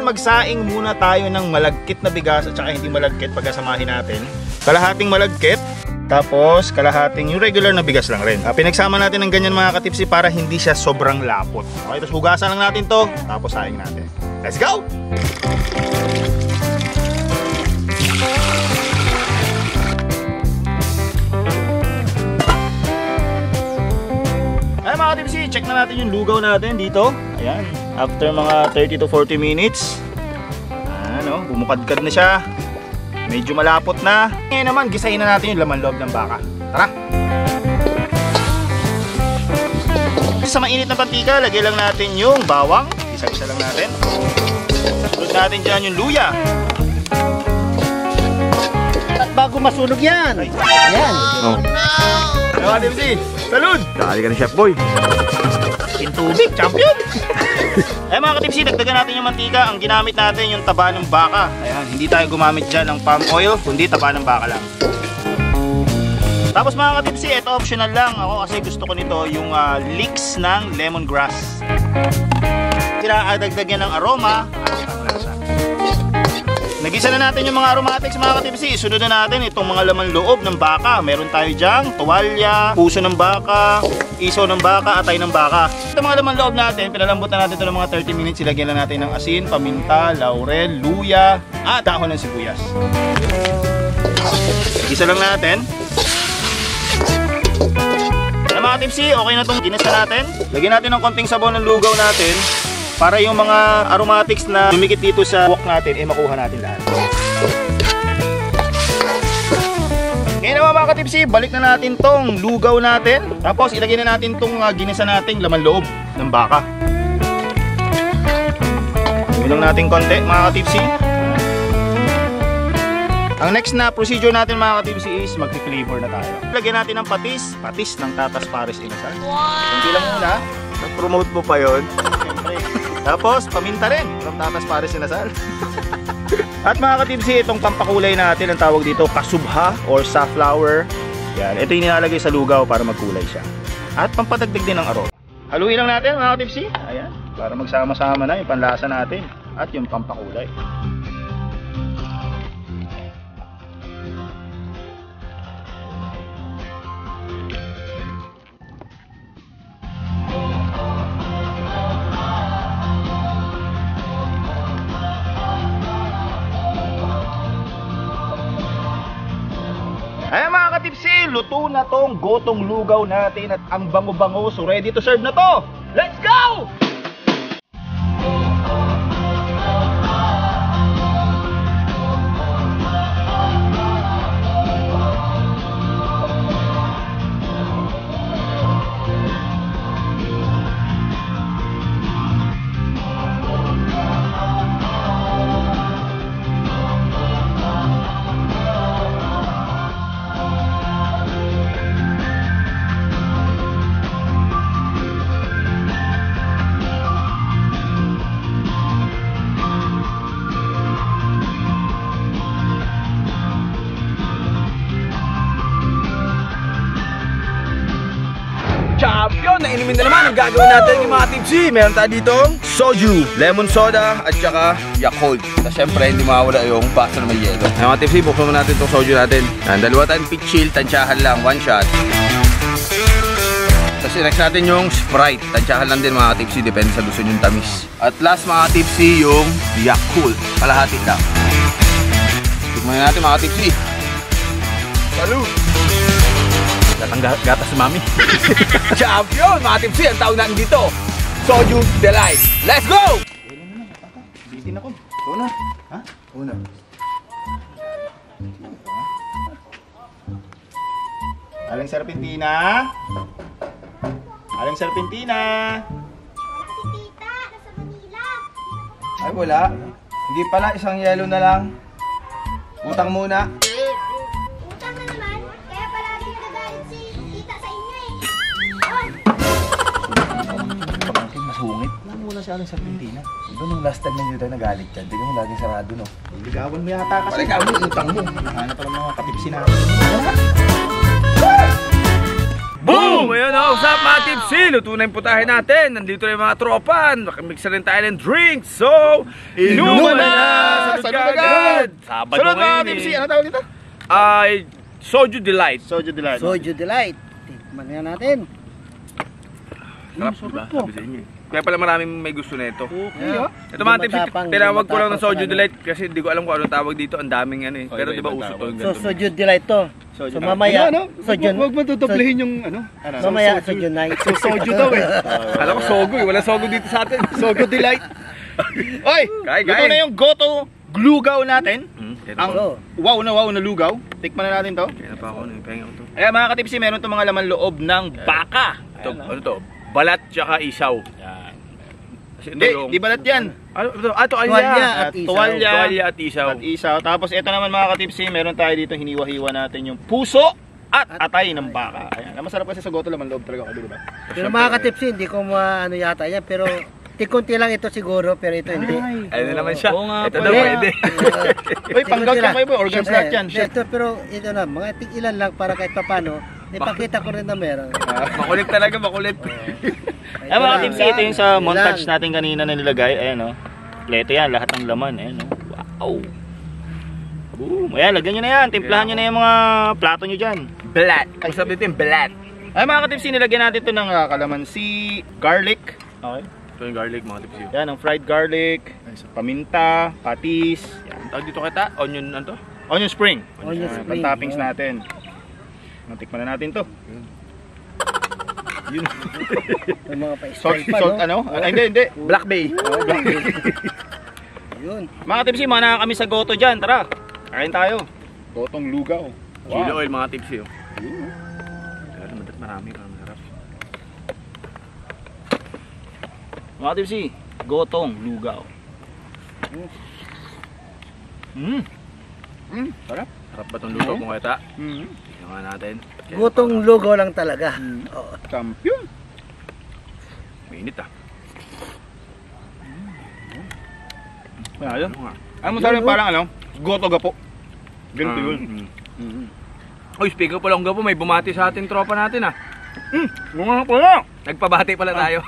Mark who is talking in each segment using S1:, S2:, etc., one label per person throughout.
S1: magsaing muna tayo ng malagkit na bigas at saka hindi malagkit pagkasamahin natin. Kalahating malagkit, tapos kalahating yung regular na bigas lang rin. Pinagsama natin ng ganyan mga katipsi para hindi siya sobrang lapot. Okay, tapos hugasan lang natin to, tapos saing natin. Let's go! Ay mga katipsi, check na natin yung lugaw natin dito. Ayan, after mga 30 to 40 minutes. Ano, bumukadkad na siya. Medyo malapot na. Ngayon naman, gisahin na natin yung laman loob ng baka. Tara! Sa mainit na mantika, lagay lang natin yung bawang. Isa-isa lang natin. Sunod natin dyan yung luya.
S2: At bago masunog yan!
S1: Ay.
S2: Yan!
S1: Oh. Ano ka, Timsi? Salud!
S3: Dali ka na, Chef Boy.
S1: Intubig, champion! Ay mga katipsi, dagdagan natin yung mantika. Ang ginamit natin yung taba ng baka. Ayan, hindi tayo gumamit dyan ng palm oil, kundi taba ng baka lang. Tapos mga katipsi, ito optional lang. Ako kasi gusto ko nito yung leeks ng lemongrass. Dagdagan ng aroma at ang lasa. Nagisa na natin yung mga aromatics mga katipsi. Sunod na natin itong mga laman loob ng baka. Meron tayo dyang tuwalya, puso ng baka, isaw ng baka, atay ng baka. Ito mga laman loob natin, pinalambot na natin ito ng mga 30 minutes. Ilagyan lang natin ng asin, paminta, laurel, luya, at dahon ng sibuyas. Gisa lang natin. Kaya mga katipsi, okay na itong ginisa natin. Lagyan natin ng konting sabaw ng lugaw natin para yung mga aromatics na dumikit dito sa wok natin, makuha natin lahat. Ngayon naman mga katipsi, balik na natin tong lugaw natin. Tapos ilagay na natin tong ginisa nating laman loob ng baka. Ilong natin konti mga katipsi. Ang next na procedure natin mga katipsi is mag-flavor na tayo. Lagyan natin ng patis ng Tatas Pares Inasal. Kunti lang muna.
S3: Nag-promote mo pa yun.
S1: Siyempre. Tapos paminta rin from Tatas Pares Inasal. At mga katipsi, itong pampakulay natin ang tawag dito kasubha or safflower. Yan, ito yung nilalagay sa lugaw para magkulay siya. At pampadagdag din ng aroma. Haluin lang natin mga katipsi. Ayan, para magsama-sama na yung panlasa natin at yung pampakulay. Ayan mga katipsi, luto na tong gotong lugaw natin at ang bango-bango, so ready to serve na to! Let's go!
S3: Champion! Nainumin na naman ang gagawin natin yung mga tipsy. Meron tayo ditong soju, lemon soda, at saka Yakult. So syempre, hindi mawala yung baso na may yelo. Ay mga tipsy, buksan mo natin itong soju natin. Dalawa tayong peach chill, tansyahan lang, one shot. Tapos next natin yung Sprite. Tansyahan lang din mga tipsy, depende sa gusto yung tamis. At last mga tipsy, yung Yakult. Kalahati lang. Tignan natin mga tipsy. Salud!
S1: Gatang gata si mami.
S3: Champion! Mga tipsy, ang tawag natin dito, Soju Delight. Let's go!
S1: Bitin ako. Una. Ha? Una. Aling Serpentina. Aling Serpentina.
S4: Si Tita, nasa Manila.
S3: Ay wala. Hindi pala, isang yelo na lang. Utang muna.
S4: Utang na naman, kaya palagi nagagalit si Tita sa inyo eh. Oy!
S3: Pagkakit masungit. Alam mo na si Aling Serpentina. Diba nung last time na nyo tayo nagalit yan? Tignan mo laging sarado, no?
S1: Ligawan mo yata kasi.
S3: Paligawan mo, utang mo.
S1: Hanap pa lang mga katipsi natin.
S3: Boom! Ayan Ayun, what's up mga tipsy? Luto na yung putahe natin. Nandito na yung mga tropa. Nakimix na rin tayo ng drinks. So, inuman na! Salud ka agad! Sabado
S1: Sunod mga
S3: ngayon
S1: tipsy,
S3: eh.
S1: ano tawag dito?
S3: Ay, Soju Delight.
S1: Soju Delight.
S2: Soju Delight. Tikman nga natin.
S3: Sarap, diba? Sabi sa inyo eh. Kaya pala maraming may gusto na ito.
S2: Okay,
S3: Ito mga tipsy, tinawag ko lang ng Soju Delight kasi hindi ko alam kung anong tawag dito. Ang daming ano eh. Pero di ba uso to?
S2: So, Soju Delight to. So, mamaya, Soju...
S5: Huwag mo tutuplihin yung ano.
S2: Mamaya, Soju Night.
S5: So, soju daw eh.
S3: Alam ko Sogo eh. Wala Sogo dito sa atin.
S5: Soju Delight.
S1: Oy!
S3: Kain,
S1: Ito
S3: kain.
S1: na yung goto glugaw natin. Ang
S2: Oo.
S1: wow na lugaw. Tikman na natin to.
S3: Kaya na pa ako. Pahinga ko to.
S1: Ayan mga katipsi, meron itong mga laman loob ng baka.
S3: Ito, ano to? Balat tsaka isaw.
S1: Yan.
S3: Kasi
S1: Hindi, di balat yan.
S3: Ano ito? Ah,
S2: Tuwalya
S3: tuwalya.
S2: at isaw.
S1: Tuwalya.
S3: Tuwalya at isaw.
S1: At isaw. Tapos ito naman mga katipsi, meron tayo dito hiniwa-hiwa natin yung puso at atay ng baka. Ayan. Masarap kasi sa goto laman loob talaga, di ba?
S2: Pero mga katipsi, hindi ko maano yata yan. Pero, tikunti lang ito siguro, pero ito hindi.
S3: Ayun na naman siya.
S1: Oo nga
S3: Ito
S1: pala.
S3: daw pwede.
S1: Uy, panggang yan kayo ba? Organs lahat yan. Shit.
S2: Ito, pero ito na, mga ilan lang para kahit papano, ipakita ko rin na meron.
S3: Makulit talaga, makulit.
S1: Ay mga katipsi, ito yung sa
S2: Ilan.
S1: montage natin kanina na nilagay. Ayan o. Pleto yan, lahat ng laman. Ayan o. Wow. Boom. Ayan, lagyan nyo na yan. Timplahan nyo na yung mga plato nyo dyan.
S3: Balat. Ang sabi dito yung balat.
S1: Ay mga katipsi, nilagyan natin ito ng kalamansi, garlic. Okay.
S3: Ito yung garlic mga tipsy.
S1: Yan, ang fried garlic, paminta, patis. Yan.
S3: Tawag dito kita, onion ano to?
S1: Onion spring.
S2: Onion
S1: Yan,
S2: spring.
S1: pang-toppings natin. Natikman na natin to. Yun.
S2: Yung mga
S1: Salt,
S2: pa-style pa,
S1: salt
S2: no?
S1: ano? Ay, hindi.
S3: Black Bay.
S2: Yun.
S1: Mga tipsy, mga kami sa goto dyan. Tara, kain tayo. Gotong lugaw.
S3: Chili oil mga tipsy. Oh. Marami, masarap.
S1: Mga tipsy, gotong lugaw. Sarap.
S3: Sarap ba itong luto kung kita?
S1: Mm.
S3: Tingnan nga natin.
S2: Gutong lugaw lang talaga. Oo.
S1: Champion.
S3: Mainit ah.
S1: Ano?
S3: Ano nga?
S1: Ano mo sabi parang ano? Goto gapo. Ganito yun.
S3: Uy, speaker pala ng gapo, may bumati sa ating tropa natin ah.
S1: Mga pala.
S3: Nagpabati pala tayo.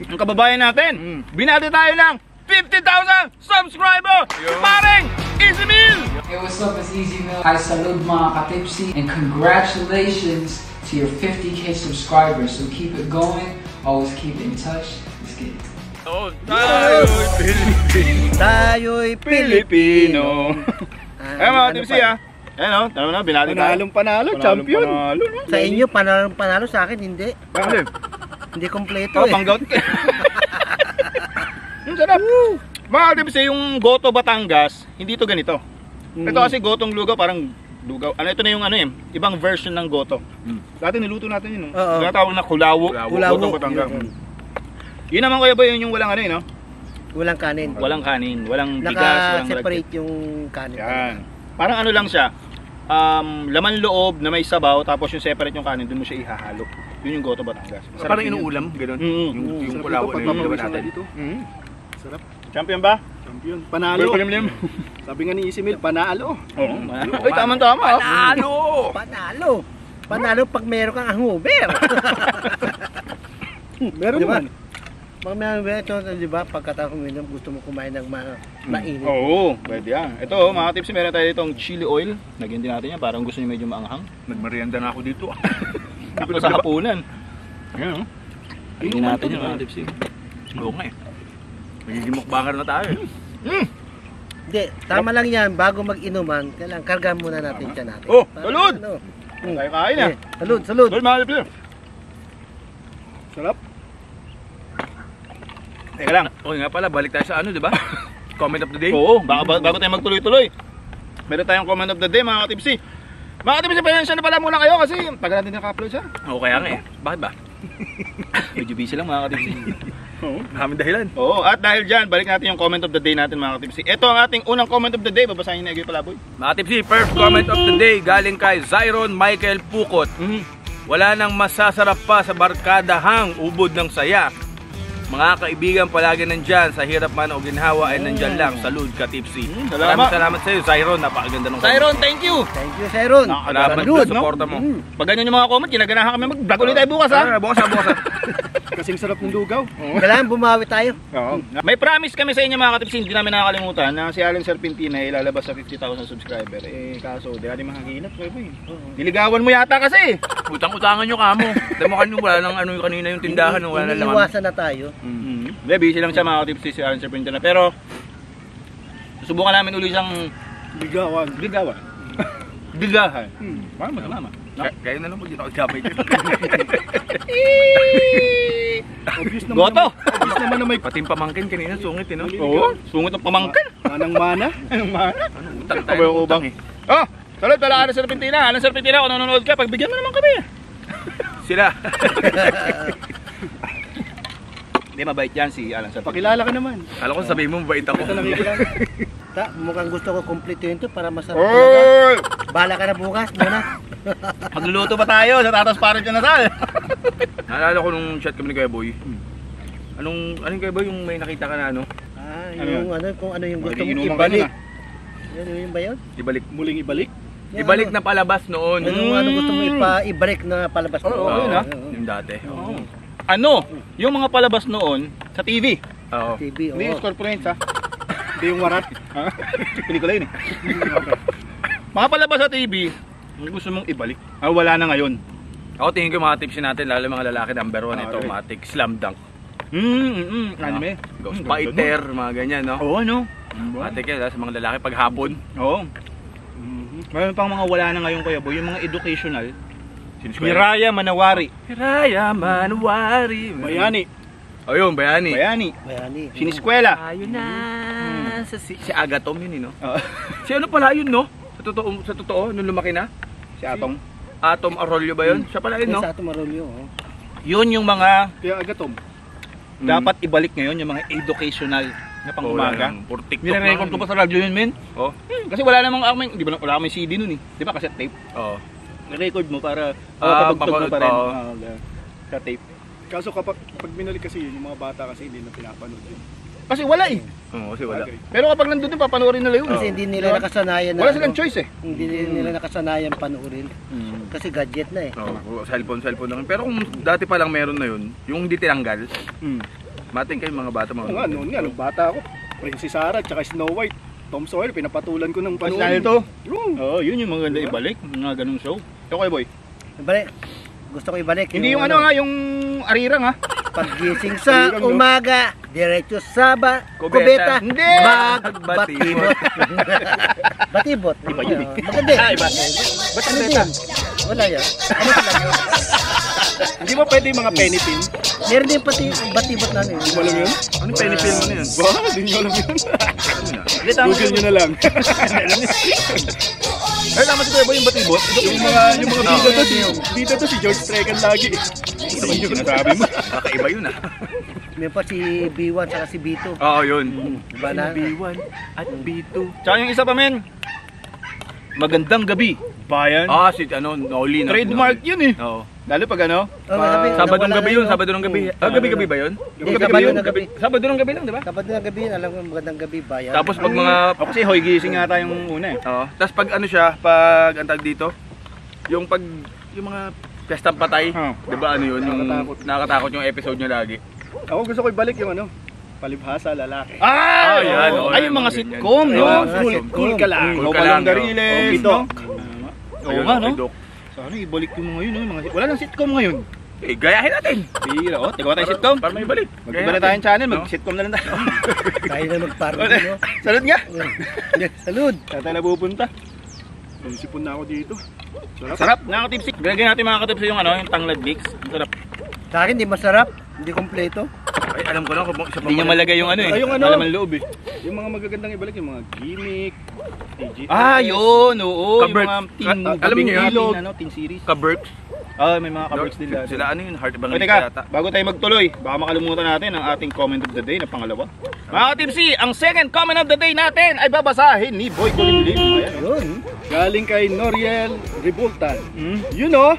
S1: Ang kababayan natin, binati tayo ng 50,000 subscriber! Paring Easy Meal!
S6: Hey, what's up? It's Easy Meal. Hi, salud mga katipsi, and congratulations to your 50K subscribers. So keep it going, always keep in touch. Let's get it.
S3: Oh, tayo'y Pilipino.
S2: Tayo'y Pilipino.
S1: Pilipino. Mga tipsy ah. Ayan o, tama na, binati tayo.
S5: Panalo, champion.
S1: Panalo, no?
S2: Sa inyo, panalo sa akin, hindi.
S1: Ano?
S2: Hindi kompleto
S1: Oh,
S2: eh.
S1: panggout. Yung sarap. Mga tipsy, yung Goto Batangas, hindi to ganito. Ito kasi gotong lugaw, parang lugaw. Ano, ito na yung ano eh, ibang version ng goto. Dati niluto natin yun, no?
S2: Oo.
S1: Tinatawag na kulawo.
S2: Kulawo.
S1: Gotong Batangas. Yun naman kuya ba yun yung walang ano eh, no?
S2: Walang kanin.
S1: Walang kanin, walang bigas, walang
S2: Naka-separate yung kanin.
S1: yan. Parang ano lang siya, laman loob na may sabaw, tapos yung separate yung kanin, dun mo siya ihahalo. Yun yung Goto Batangas. Masarap
S3: Parang
S1: yun.
S3: inuulam, gano'n. Yung
S5: Sarap
S3: kulawo
S5: ito,
S3: na yung
S5: pagpapawis
S3: natin.
S5: na dito.
S1: Sarap. Champion ba?
S5: Champion. Panalo. Sabi nga ni Isimil, panalo.
S1: Oo. Ay, tama-tama. ah.
S3: Panalo!
S2: Panalo! Panalo pag meron kang hangover.
S5: Meron
S2: Di ba?
S5: naman.
S2: Pag meron ito, di ba, pagkatapos uminom, gusto mo kumain ng mainit.
S1: Oo, pwede yan. Ito, mga tips, meron tayo ditong chili oil. Lagyan din natin yan, parang gusto niyo medyo maanghang.
S3: Nagmerienda na ako dito.
S1: Tapos sa hapunan. Ayan, oh. Lagyan natin yan, mga tips.
S3: Oo nga eh. Magiging mukbanger na tayo eh.
S2: Hindi, tama lang yan, bago mag-inuman, kailangan kargahan muna natin siya natin.
S1: Oh,
S2: Para
S1: salud!
S2: ano,
S1: Tayo kain ah.
S2: salud, salud.
S1: Salud, mga tips.
S5: Sarap.
S1: Teka lang.
S3: Okay nga pala, balik tayo sa ano, di ba? Comment of the day.
S1: Oo, bago tayo magtuloy-tuloy. Meron tayong comment of the day, mga tipsy. Mga tipsy, pasensya na pala muna kayo kasi tagal natin naka-upload siya.
S3: Oo, kaya nga eh. Bakit ba?
S1: Medyo busy lang, mga tipsy.
S3: Maraming dahilan.
S1: Oo, at dahil dyan, balik natin yung comment of the day natin, mga tipsy. Ito ang ating unang comment of the day. Babasahin niyo na Egoy Palaboy.
S3: Mga tipsy, first comment of the day galing kay Zyron Michael Pukot. Wala nang masasarap pa sa barkadahang ubod ng saya. Mga kaibigan palagi nandyan, sa hirap man o ginhawa ay nandyan lang. Salud ka, Tipsy.
S1: Salamat.
S3: Salamat sa iyo, Zyron. Napakaganda ng
S1: Cyron, thank you!
S2: Thank you, Siron.
S3: Salamat
S1: Salud,
S3: sa suporta mo.
S1: Pag ganyan yung mga comment, kinaganahan kami mag-vlog ulit tayo bukas, ha?
S3: Bukas na, bukas na.
S5: Kasing sarap ng lugaw.
S2: Kailangan bumawi tayo.
S1: Oo. May promise kami sa inyo mga katipsin, hindi namin nakakalimutan na si Alan Serpentina ay lalabas sa 50,000 subscriber. Eh, kaso, di natin makakinap, boy. Diligawan mo yata kasi.
S3: Utang-utangan nyo kamo. Demo kanyo wala nang ano kanina yung tindahan, wala na laman.
S2: Iniiwasan na tayo.
S1: Hindi, busy lang siya mga katipsin si Alan Serpentina. Pero, susubukan namin ulit siyang
S5: Ligawan.
S1: ligawan. Ligahan. Mama.
S3: Kaya na lang pag dito kamay dito.
S5: Obvious naman.
S1: Goto!
S5: Obvious naman na may
S3: Pati yung pamangkin kanina, sungit eh, no?
S1: Oo, sungit ng pamangkin.
S5: manang-mana.
S1: Anong mana?
S3: Utang
S1: Kabay
S3: tayo,
S1: ko
S3: utang
S1: bang?
S3: eh.
S1: Oh, salud pala Alan Serpentina. Alan Serpentina, kung nanonood ka, pagbigyan mo naman kami.
S3: Sila.
S1: Hindi, mabait yan si Alan Serpentina.
S5: Pakilala ka naman.
S3: Kala ko sabihin mo, mabait ako.
S5: Ito nakikilala.
S2: Mukhang gusto ko complete yun to para masarap
S1: Oy!
S2: talaga. Bahala ka na bukas muna.
S1: Magluluto pa tayo sa tatas parang dyan na sal.
S3: Naalala ko nung chat kami ni Kuya Boy. Anong Kuya Boy yung may nakita ka na ano?
S2: Yung kung ano yung gusto mong
S1: Magiinuman ka
S2: ibalik.
S1: nun,
S2: Yun ba yun?
S3: Ibalik.
S5: Muling ibalik.
S3: Ibalik na palabas noon.
S2: Ano gusto mong ibalik na palabas mo?
S1: Oo, yun, ah.
S3: Yung dati.
S1: Ano? Yung mga palabas noon sa TV.
S3: Oo.
S2: TV,
S1: Hindi yung
S2: oo.
S1: corporate ha.
S5: Hindi yung warat.
S1: Ha? Pelikula yun eh. Mga palabas sa TV, yung gusto mong ibalik. Wala na ngayon.
S3: Ako tingin ko mga tips natin, lalo mga lalaki number 1 ito,
S1: okay.
S3: Matic, Slam Dunk.
S1: Anime.
S3: Ghost Fighter, mga ganyan, no?
S1: Oo, ano?
S3: Matic yan, sa mga lalaki pag hapon.
S1: Oo. Mayroon pang mga wala na ngayon Kuya Boy, yung mga educational.
S3: Siniskwela.
S1: Hiraya Manawari.
S3: Hiraya Manwari.
S5: Bayani.
S3: O yun, Bayani.
S1: Bayani.
S2: Bayani.
S1: Siniskwela.
S3: Ayun na. Si Agatom yun, no?
S1: Oo.
S3: Si ano pala yun, no? Sa totoo, nung lumaki na?
S1: Si Atong.
S3: Atom Arroyo ba yun? Siya pala yun, no?
S2: Sa ato Marolio, oh.
S1: Yun yung mga
S5: Kaya agatom.
S1: dapat ibalik ngayon, yung mga educational na pang umaga.
S3: Puro TikTok
S1: Nire-record ko pa sa radyo yun, men.
S3: Oh.
S1: Kasi wala namang wala kaming CD nun eh. Di ba cassette tape?
S3: Oo.
S1: Record mo para
S3: papagtog
S1: mo pa rin.
S3: oo.
S1: Sa tape.
S5: Kaso kapag binalik kasi yun, yung mga bata kasi hindi na pinapanood yun.
S1: Kasi wala eh.
S3: Oo, kasi wala.
S5: Bagay.
S1: Pero kapag nandun din, papanoorin nila yun.
S2: Kasi hindi nila nakasanayan na
S1: Wala silang
S2: ano,
S1: choice eh.
S2: Hindi nila nakasanayan panoorin. Kasi gadget na eh.
S3: Oo, cellphone lang. Pero kung dati pa lang meron na yun, yung hindi tinanggal, mating kayo mga bata mga.
S5: Oo nga, noon nga, nung bata ako, Princess Sarah, tsaka Snow White, Tom Sawyer, pinapatulan ko ng
S1: Panoorin
S5: panoorin.
S1: to.
S5: Oo.
S1: Oo, yun yung maganda ibalik. Mga ganung show. Okay boy.
S2: Ibalik. Gusto ko ibalik.
S1: Hindi yung ano nga, yung arirang ha.
S2: Paggising sa
S5: Hirang, no?
S2: umaga, diretso sa
S3: Kubeta.
S2: kubeta.
S1: Hindi!
S2: Magbatibot. Batibot.
S1: Iba yun eh.
S2: Maganda.
S1: Iba.
S2: Ba't ano yan? Wala yan. Ano sila yun?
S5: Hindi ba pwede yung mga penny pin?
S2: Meron din pati batibot na ano yun.
S5: Hindi mo alam yun?
S3: Ano yung penny film na yun?
S5: Ba? Hindi nyo alam yun.
S1: Google
S5: Google nyo na lang.
S1: Ay, tama si Kuya Boy yung batibot.
S5: yung mga bida to si George Strecan lagi.
S1: Ito ba yung sinasabi mo?
S3: Kakaiba yun ah.
S2: Meron pa si B1 saka si B2.
S3: Oo, yun.
S2: Diba na?
S3: B1 at B2.
S1: Tsaka yung isa pa men. Magandang gabi. Bayan.
S3: Ah, si ano, Noli.
S1: Trademark yun eh.
S3: Oo.
S1: Lalo pag ano?
S2: Oh, sabi,
S3: Sabadong
S2: nawala
S3: gabi
S2: na
S3: yun, Sabadong gabi. Ah, gabi-gabi ba yun?
S2: Hindi, Sabado na gabi.
S3: Sabado ng gabi lang, di ba?
S2: Sabado na gabi, alam mo magandang gabi, bayan.
S3: Tapos pag mga
S1: Ako kasi hoy gising yata yung una eh.
S3: Oo. Tapos pag ano siya, pag antag dito, yung pag yung mga pestang patay,
S1: Oh.
S3: 'di ba ano yun, yung nakakatakot yung episode niya lagi.
S5: Ako gusto ko ibalik yung ano, palibhasa lalaki.
S1: Ah,
S3: yan,
S1: oo.
S3: oo,
S1: Ay,
S3: yan,
S1: yung mga
S3: mga
S1: sitcom,
S3: ganyan.
S1: no?
S3: Oo,
S5: Cool ka lang.
S3: Cool
S1: O
S3: ka lang,
S1: Palong Dariles,
S5: Okido.
S1: no? Oo
S3: Ayun,
S1: nga, no?
S3: kay Doc.
S1: Sana ibalik yung mga yun, no? Mga wala nang sitcom ngayon.
S3: Eh, gayahin natin.
S1: Bira, oh. Tigawa tayo sitcom.
S3: Para may balik.
S1: Mag-iba na tayong channel, mag-sitcom na lang tayo.
S2: Tayo na mag-party, no?
S1: Salud nga.
S2: Salud!
S1: Saan tayo napupunta?
S5: Naisipon na ako dito.
S1: Sarap, nakaka-tipsy. Bilagyan natin mga katipsy yung ano, yung tanglad mix. Ang sarap.
S2: Sa akin, di masarap. Hindi kompleto.
S3: Ay, alam ko na kung isa pa
S1: Hindi niya malagay yung ano eh.
S5: Ay, yung ano?
S1: Malaman loob eh.
S5: Yung mga magagandang ibalik, yung mga gimmick, TGS.
S1: Ah, yun, oo. Yung
S3: Kaberk.
S1: mga teen movie.
S3: Alam niyo yun?
S1: Teen, ano, teen series.
S3: Ka-Berks.
S1: Ah, may mga kaberks din dati.
S3: Sila ano yun, Heart
S1: O
S3: Bangalik
S1: teka,
S3: yata.
S1: bago tayo magtuloy, baka makalimutan natin ang ating comment of the day na pangalawa. Mga ka-tipsy, ang second comment of the day natin ay babasahin ni Boy Kulimlim. Ayan.
S2: Yun.
S5: Galing kay Noriel Ribultan. You know,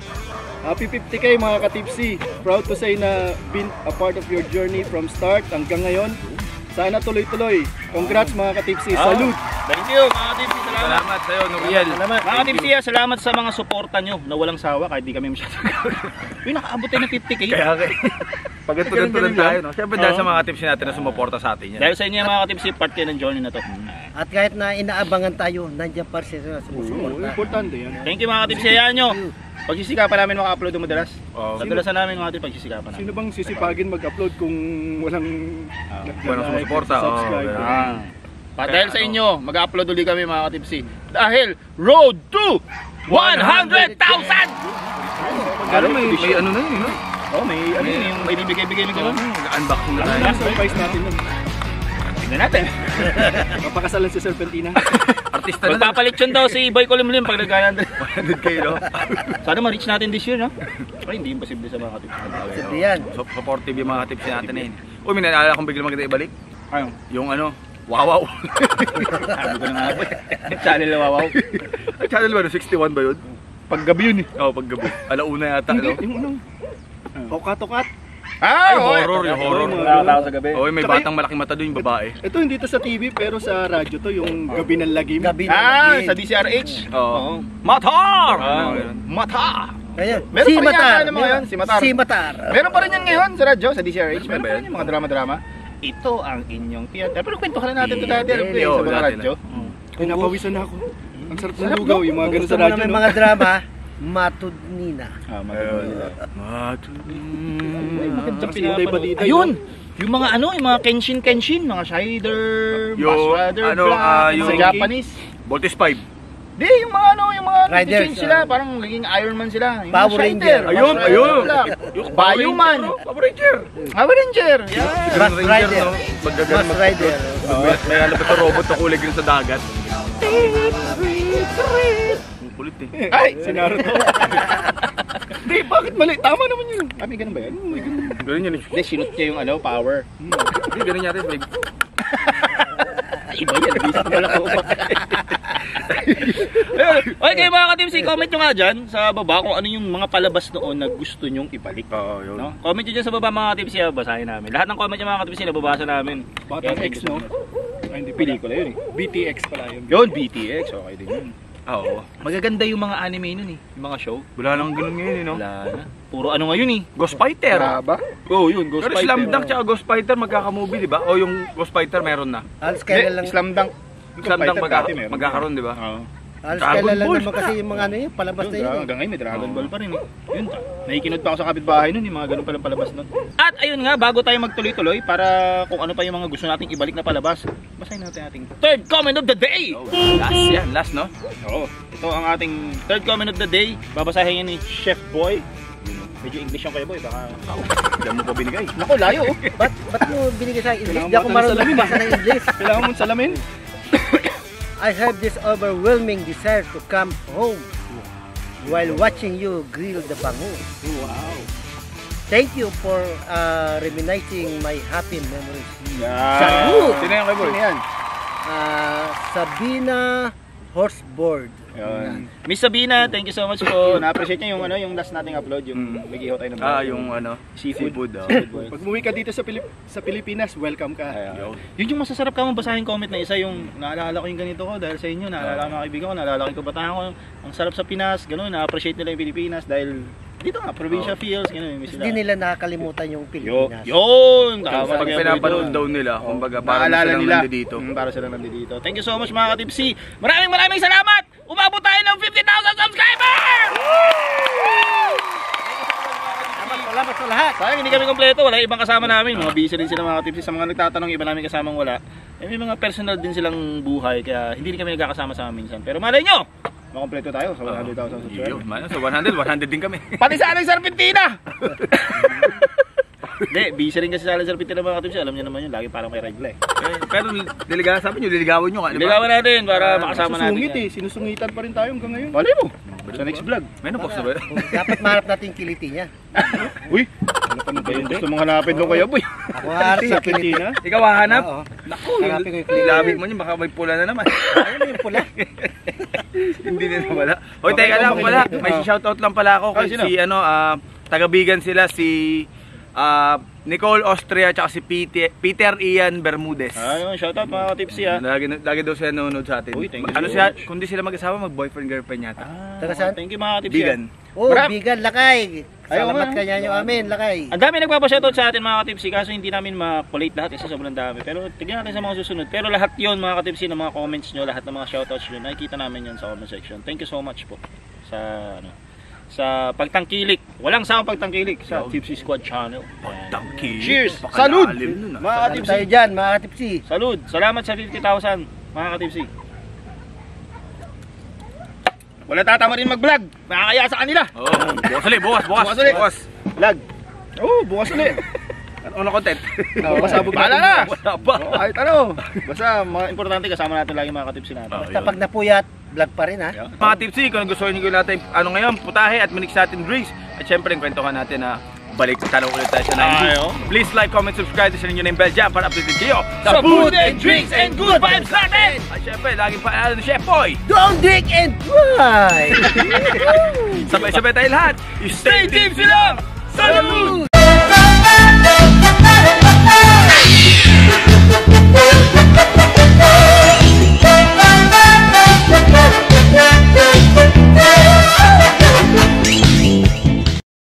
S5: Happy 50K mga ka-tipsy. Proud to say na been a part of your journey from start hanggang ngayon. Sana tuloy-tuloy. Congrats mga ka-tipsy. Salute!
S1: Thank you mga ka-tipsy. Salamat.
S3: Salamat sa'yo, Noriel.
S1: Mga ka-tipsy, salamat sa mga suporta nyo na walang sawa kahit di kami masyadong Uy, nakaabot tayo ng 50K.
S3: Kaya pag ganito lang tayo, no? Siyempre dahil sa mga tipsy natin na sumuporta sa atin yan.
S1: Dahil sa inyo mga ka-tipsy, part kayo ng journey na to.
S2: At kahit na inaabangan tayo, nandiyan pa rin sila
S5: Oo,
S2: sumusuporta.
S5: importante yan.
S1: Thank you mga ka-tipsy. Hayaan nyo. Pagsisikapan namin maka-upload ng madalas.
S3: Oo.
S1: Kadalasan namin mga ka-tipsy pagsisikapan namin.
S5: Sino bang sisipagin mag-upload kung walang
S3: Walang sumusuporta,
S5: subscribe?
S1: Dahil sa inyo, mag-upload ulit kami mga ka-tipsy. Dahil road to 100,000!
S3: Alam may ano na yun, no?
S1: Oh, may ano yun, yung may bibigay-bigay na gano'n.
S3: Unboxing na tayo.
S5: Last surprise natin nun.
S1: Tingnan natin.
S5: Papakasalan si Serpentina.
S3: Artista na lang.
S1: Magpapalit yun daw si Boy Colimlim pag nag-100.
S3: 100K, no?
S1: Sana ma-reach natin this year, no? Ay, hindi imposible sa mga ka-tipsy.
S2: Sabi yan.
S3: Supportive yung mga tipsy natin na yun. Uy, may naalala kong biglang maganda ibalik.
S1: Ayun.
S3: Yung ano, wawaw.
S1: Sabi ko na nga po. Channel na wawaw.
S3: Ang channel ba, no? 61 ba yun?
S5: Paggabi yun eh.
S3: Oo, paggabi. Alauna yata,
S5: Hindi,
S3: no?
S5: yung unang tokat-tokat.
S1: Ah,
S3: horror, yung horror.
S1: Nakakatawa sa gabi.
S3: Oo, may
S5: Tsaka
S3: batang malaking mata doon yung babae.
S5: Ito hindi to sa TV pero sa radyo to, yung Gabi ng Lagim.
S2: Gabi na
S1: Ah,
S2: lagi.
S1: sa DCRH.
S3: Oo. Matar!
S1: Ah,
S3: Ano yun?
S1: Mata!
S2: Ayan.
S1: Meron
S2: Si
S1: pa rin
S2: Matar.
S1: yata ng mga yun, si Matar.
S2: Si Matar.
S1: Meron pa rin yan ngayon sa radyo, sa DCRH. Meron
S3: ba
S1: pa
S3: yan?
S1: rin yung mga drama-drama. Ito ang inyong piyan. Pero kwentuhan na natin ito dati. Alam ko
S3: Oo,
S1: sa mga
S3: dati
S1: radyo.
S5: Pinapawisan na ako. Ang sarap ng
S1: Sarap,
S5: lugaw,
S1: no?
S5: yung mga
S2: Kung
S5: ganun
S2: gusto
S5: sa
S2: mo
S5: radyo.
S2: naman
S5: No?
S2: mga drama, Matudnina.
S1: Ah,
S5: Tsaka si Inday Balita.
S1: Ayun! Yung mga ano, yung mga Kenshin, mga Shider,
S3: Yung,
S1: Bass Rider,
S3: ano,
S1: Black,
S3: yung-
S1: sa Japanese.
S3: Voltes 5.
S1: Di, yung mga ano, yung mga
S2: Riders,
S1: change sila, parang naging Iron Man sila. Yung
S2: Power
S1: mga Shider,
S2: Ranger.
S1: Bass
S3: Ayun,
S1: Rider,
S3: ayun.
S1: Black. Bioman.
S3: Power Ranger.
S1: Power Ranger. Yeah.
S2: Bass
S3: Green
S2: Rider.
S3: no? Magagaling
S2: Bass Rider.
S3: May lalapit na robot na kulay green sa dagat. Ang kulit eh.
S1: Ay!
S5: Si Naruto. Hindi, bakit mali? Tama naman yun.
S1: Kami ganun ba yan?
S3: Ganun yun eh.
S1: Hindi, sinut niya yung ano, power.
S3: Hindi, ganun yata. May...
S1: Iba yan, bisa ko pala ko. Okay kayo mga ka-tipsy, comment nyo nga dyan sa baba kung ano yung mga palabas noon na gusto nyong ibalik.
S3: Oo, yun.
S1: No? Comment nyo dyan sa baba mga ka-tipsy, basahin namin. Lahat ng comment nyo mga ka-tipsy, nababasa namin.
S5: Batang X, no? Ay, hindi
S1: Pelikula yun eh.
S5: BTX pala yun.
S1: Yun, BTX, okay din yun.
S3: Oo.
S1: Magaganda yung mga anime nun eh, yung mga show.
S3: Wala lang ganun ngayon eh, no?
S1: Wala na. Puro ano ngayon eh.
S3: Ghost Fighter.
S5: ba?
S1: Oo, yun, Ghost
S3: Pero
S1: Fighter.
S3: Slam Dunk tsaka Ghost Fighter magkakamovie, di ba? O yung Ghost Fighter meron na.
S2: Halos
S1: Hindi,
S2: kailan lang.
S1: Slam Dunk.
S3: Slam Dunk
S1: dati meron.
S3: magkakaroon, di ba?
S1: Oo.
S2: Halos
S3: Dragon
S2: kailan lang
S3: Ball.
S2: naman kasi yung mga ano yun, palabas na yun. eh.
S1: Hanggang ngayon may Dragon Ball pa rin eh. Yun, nakikinod pa ako sa kapitbahay nun, yung mga ganun palang palabas nun. At ayun nga, bago tayo magtuloy-tuloy para kung ano pa yung mga gusto nating ibalik na palabas, basahin natin ating third comment of the day!
S3: Last yan, last no?
S1: Oo, ito ang ating third comment of the day. Babasahin yan ni Chef Boy. Medyo English yung kayo boy, baka...
S3: Diyan mo pa binigay.
S1: Naku, layo oh!
S2: Ba't mo binigay sa English?
S5: Kailangan
S2: Di ako
S5: mo
S2: marunong
S5: talaga
S2: magbasa ng English.
S5: Kailangan mong salamin?
S2: I have this overwhelming desire to come home while watching you grill the bangus.
S5: Wow.
S2: Thank you for reminiscing my happy memories.
S1: Yeah.
S2: Salud!
S3: Sino yung kay boy?
S1: Sino yan?
S2: Sabina Horseboard.
S1: Yun. Miss Sabina, thank you so much po. Na-appreciate niyo yung ano, yung last nating upload, yung nag-ihaw tayo ng
S3: Yung ano,
S1: seafood.
S5: Pag umuwi ka dito sa Pilipinas, welcome ka.
S1: Ayan. Yun yung masasarap ka mong basahin comment na isa yung naalala ko yung ganito ko dahil sa inyo, naalala ko mga kaibigan ko, naalala ko yung kabataan ko, ang sarap sa Pinas, gano'n, na-appreciate nila yung Pilipinas dahil dito nga, provincial feels, gano'n, miss
S2: Hindi
S1: nila.
S2: nila nakakalimutan yung
S1: Yun,
S2: Pilipinas.
S1: tama
S3: pag pinapanood daw nila, kumbaga para
S1: Naalala
S3: silang
S1: nila.
S3: nandito.
S1: Para silang nandito. Thank you so much mga ka-tipsy. Maraming salamat! Umabot tayo ng 50,000 subscribers!
S2: Salamat sa lahat.
S1: Sayang hindi kami kompleto, wala ibang kasama namin. Mga busy rin sila mga ka-tipsy. Sa mga nagtatanong, iba namin kasamang wala. Eh, may mga personal din silang buhay, kaya hindi rin kami nagkakasama sa minsan. Pero malay nyo, makompleto tayo sa 100,000 subscribers.
S3: So 100 din kami.
S1: Pati sa Aling Sarpentina! Hindi, busy rin kasi sa Aling Sarpentina mga ka-tipsy. Alam niyo naman yun, lagi parang may regla eh.
S3: Pero diligawan, sabi nyo, liligawan nyo nga, di ba?
S1: Ligawan natin para makasama natin
S5: Susungit
S1: yan.
S5: sinusungitan pa rin tayo hanggang ngayon.
S1: Malay mo, sa next vlog.
S3: May napos na ba?
S2: Dapat maharap natin yung kiliti niya.
S1: Uy,
S5: Ano ba yung gusto mong hanapin doon kaya, boy?
S2: Ako harap sa
S5: Pilipinas.
S3: Ikaw hahanap?
S2: Oo.
S3: Naku,
S2: Hanapin ko yung
S3: yung
S2: clean.
S3: labi mo niya, baka may pula na naman.
S2: Ayun yung pula.
S3: Hindi na wala. Hoy,
S5: Okay,
S3: teka lang
S5: okay,
S3: pala.
S5: okay.
S3: May shoutout lang pala ako kay
S5: Sino?
S3: si taga-bigan sila si Nicole Austria at si Peter Ian Bermudez.
S1: Ayun, shoutout mga ka-tipsy ha.
S3: Lagi daw sila nanonood sa atin.
S1: Uy, thank you
S3: Ano
S1: so
S3: siya,
S1: much.
S3: kung di sila mag-asawa, mag-boyfriend girlfriend yata.
S2: Taga saan?
S1: Thank you mga ka-tipsy.
S3: Bigan.
S2: Oh,
S1: Marap.
S2: bigan, lakay.
S1: Ayaw
S2: Salamat
S1: nga.
S2: kanya nyo amin, lakay.
S1: Ang dami nagpapa-shoutout sa atin mga ka-tipsy kaso hindi namin ma-collate lahat isa sobrang dami. Pero tignan natin sa mga susunod. Pero lahat 'yon mga ka-tipsy ng mga comments nyo, lahat ng mga shoutouts nyo, nakikita namin 'yon sa comment section. Thank you so much po sa sa pagtangkilik. Walang sawang pagtangkilik sa Tipsy Squad channel.
S3: Tangki.
S1: Cheers!
S3: Salud!
S1: Mga
S2: Salam
S1: ka-tipsy.
S2: tayo dyan, mga katipsi.
S1: Salud! Salamat sa 50,000 mga ka-tipsy. Wala tatama rin mag-vlog. Nakakaya sa kanila.
S3: Oh, bukas ulit, bukas.
S1: Bukas ulit. Vlog.
S5: Oh, bukas ulit.
S3: Ano content?
S5: Pasabog
S1: Bahala na!
S3: Wala pa.
S5: Oh, kahit ano.
S1: Basta mga importante kasama natin lagi mga ka-tipsy natin.
S2: Basta pag napuyat, vlog pa rin ha.
S3: Mga tipsy, kung gusto nyo natin ngayon, putahe at minix natin drinks. At syempre, kwentuhan natin na balik sa tanong ulit tayo sa 90s.
S1: Ayo.
S3: Please like, comment, subscribe, at nyo na yung bell dyan para updated kayo
S1: Sa food and drinks and good vibes natin!
S3: At syempre, laging paalala ng Chef Boy.
S2: Don't dig and drive!
S3: Sabay-sabay tayo lahat. Stay tipsy lang!
S2: Salud!